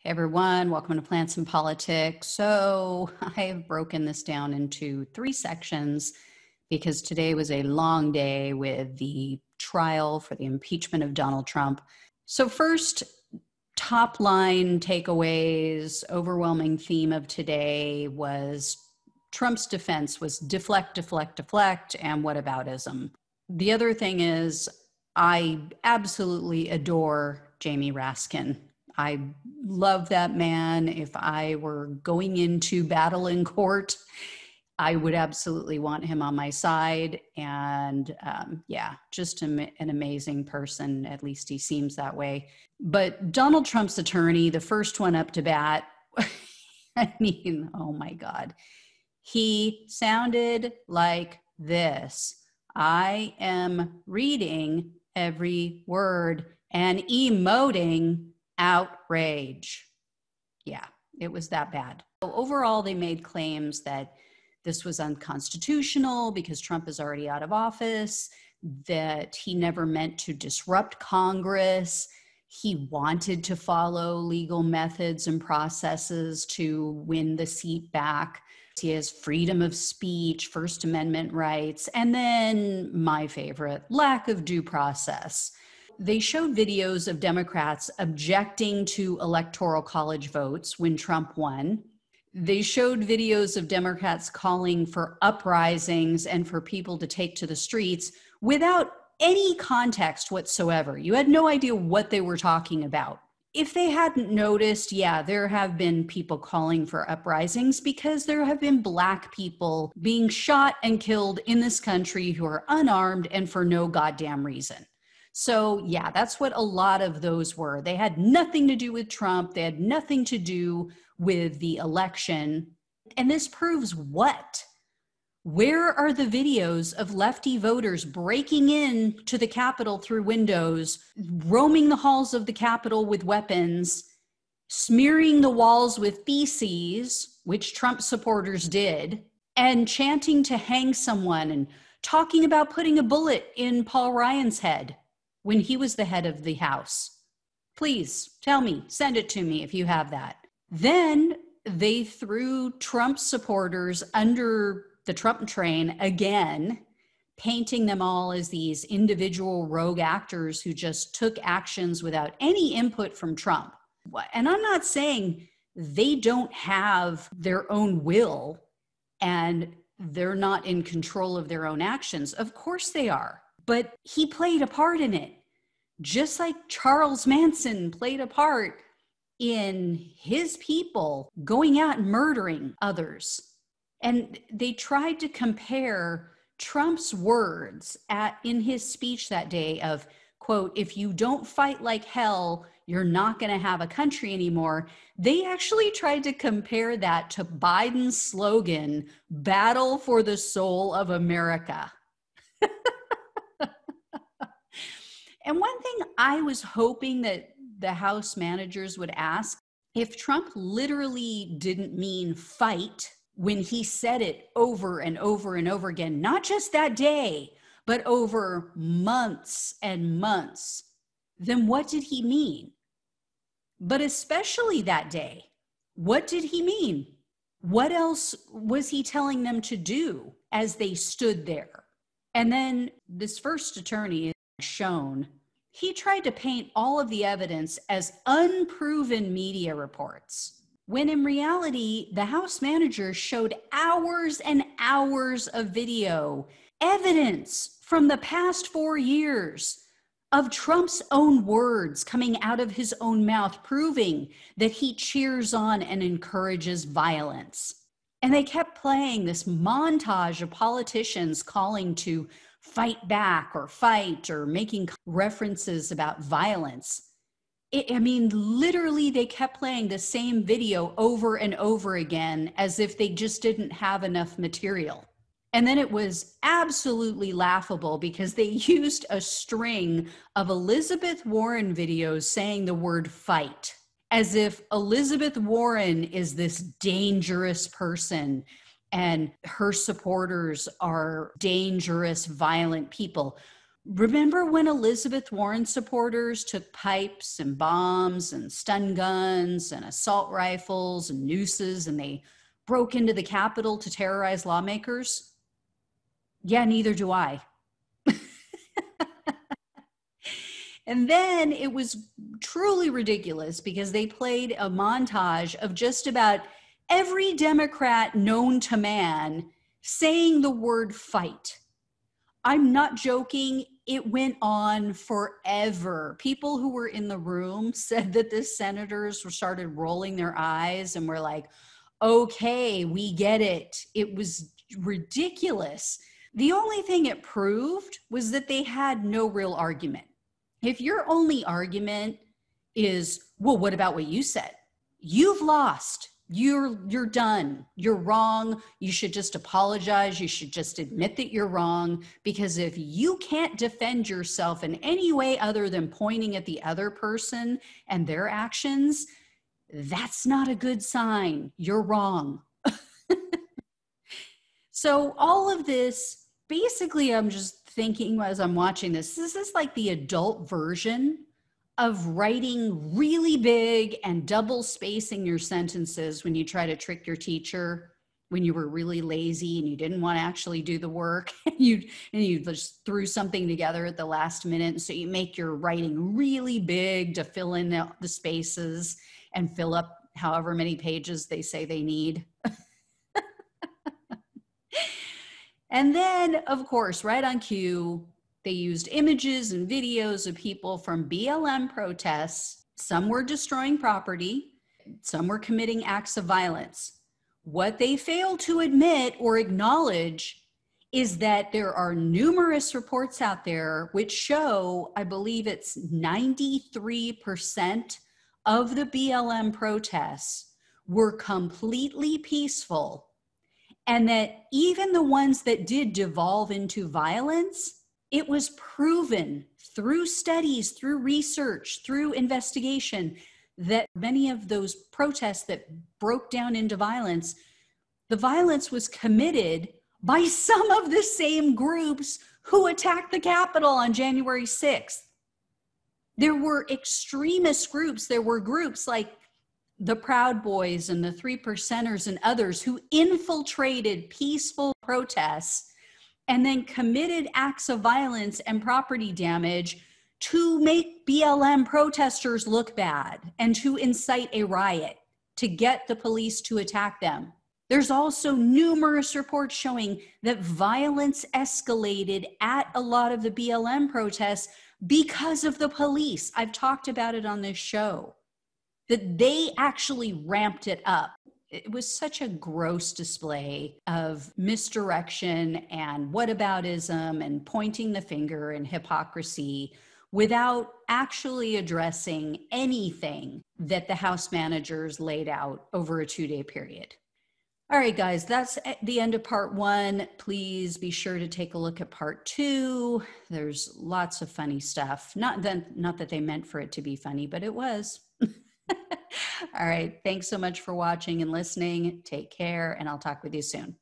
Hey everyone, welcome to Plants and Politics. So I have broken this down into 3 sections because today was a long day with the trial for the impeachment of Donald Trump. So first, top line takeaways, overwhelming theme of today was Trump's defense was deflect, deflect, deflect, and whataboutism. The other thing is I absolutely adore Jamie Raskin. I love that man. If I were going into battle in court, I would absolutely want him on my side. And just an amazing person. At least he seems that way. But Donald Trump's attorney, the first one up to bat, I mean, oh my God. He sounded like this. I am reading every word and emoting outrage. Yeah, it was that bad. So overall, they made claims that this was unconstitutional because Trump is already out of office, that he never meant to disrupt Congress. He wanted to follow legal methods and processes to win the seat back. He has freedom of speech, First Amendment rights, and then my favorite, lack of due process. They showed videos of Democrats objecting to electoral college votes when Trump won. They showed videos of Democrats calling for uprisings and for people to take to the streets without any context whatsoever. You had no idea what they were talking about. If they hadn't noticed, yeah, there have been people calling for uprisings because there have been Black people being shot and killed in this country who are unarmed and for no goddamn reason. So yeah, that's what a lot of those were. They had nothing to do with Trump. They had nothing to do with the election. And this proves what? Where are the videos of lefty voters breaking in to the Capitol through windows, roaming the halls of the Capitol with weapons, smearing the walls with feces, which Trump supporters did, and chanting to hang someone and talking about putting a bullet in Paul Ryan's head when he was the head of the House? Please tell me, send it to me if you have that. Then they threw Trump supporters under the Trump train again, painting them all as these individual rogue actors who just took actions without any input from Trump. And I'm not saying they don't have their own will and they're not in control of their own actions. Of course they are. But he played a part in it, just like Charles Manson played a part in his people going out and murdering others. And they tried to compare Trump's words in his speech that day of, quote, if you don't fight like hell, you're not going to have a country anymore. They actually tried to compare that to Biden's slogan, battle for the soul of America. And one thing I was hoping that the House managers would ask, if Trump literally didn't mean fight when he said it over and over and over again, not just that day, but over months and months, then what did he mean? But especially that day, what did he mean? What else was he telling them to do as they stood there? And then this first attorney is shown, he tried to paint all of the evidence as unproven media reports, when in reality, the House manager showed hours and hours of video, evidence from the past 4 years of Trump's own words coming out of his own mouth, proving that he cheers on and encourages violence. And they kept playing this montage of politicians calling to fight back or fight or making references about violence. Literally, they kept playing the same video over and over again as if they just didn't have enough material. And then it was absolutely laughable because they used a string of Elizabeth Warren videos saying the word fight, as if Elizabeth Warren is this dangerous person and her supporters are dangerous, violent people. Remember when Elizabeth Warren supporters took pipes and bombs and stun guns and assault rifles and nooses and they broke into the Capitol to terrorize lawmakers? Yeah, neither do I. And then it was truly ridiculous because they played a montage of just about every Democrat known to man saying the word fight. I'm not joking. It went on forever. People who were in the room said that the senators started rolling their eyes and were like, okay, we get it. It was ridiculous. The only thing it proved was that they had no real argument. If your only argument is, well, what about what you said? You've lost. You're done. You're wrong. You should just apologize. You should just admit that you're wrong. Because if you can't defend yourself in any way other than pointing at the other person and their actions, that's not a good sign. You're wrong. So all of this, basically, I'm just thinking as I'm watching this is like the adult version of writing really big and double spacing your sentences when you try to trick your teacher when you were really lazy and you didn't want to actually do the work and you just threw something together at the last minute. And so you make your writing really big to fill in the spaces and fill up however many pages they say they need. And then, of course, right on cue, they used images and videos of people from BLM protests. Some were destroying property. Some were committing acts of violence. What they failed to admit or acknowledge is that there are numerous reports out there which show, I believe it's 93% of the BLM protests were completely peaceful. And that even the ones that did devolve into violence, it was proven through studies, through research, through investigation, that many of those protests that broke down into violence, the violence was committed by some of the same groups who attacked the Capitol on January 6th. There were extremist groups. There were groups like the Proud Boys and the 3%ers and others who infiltrated peaceful protests and then committed acts of violence and property damage to make BLM protesters look bad and to incite a riot, to get the police to attack them. There's also numerous reports showing that violence escalated at a lot of the BLM protests because of the police. I've talked about it on this show, that they actually ramped it up. It was such a gross display of misdirection and whataboutism and pointing the finger and hypocrisy without actually addressing anything that the House managers laid out over a 2-day period. All right, guys, that's the end of part 1. Please be sure to take a look at part 2. There's lots of funny stuff. Not that they meant for it to be funny, but it was. All right. Thanks so much for watching and listening. Take care, and I'll talk with you soon.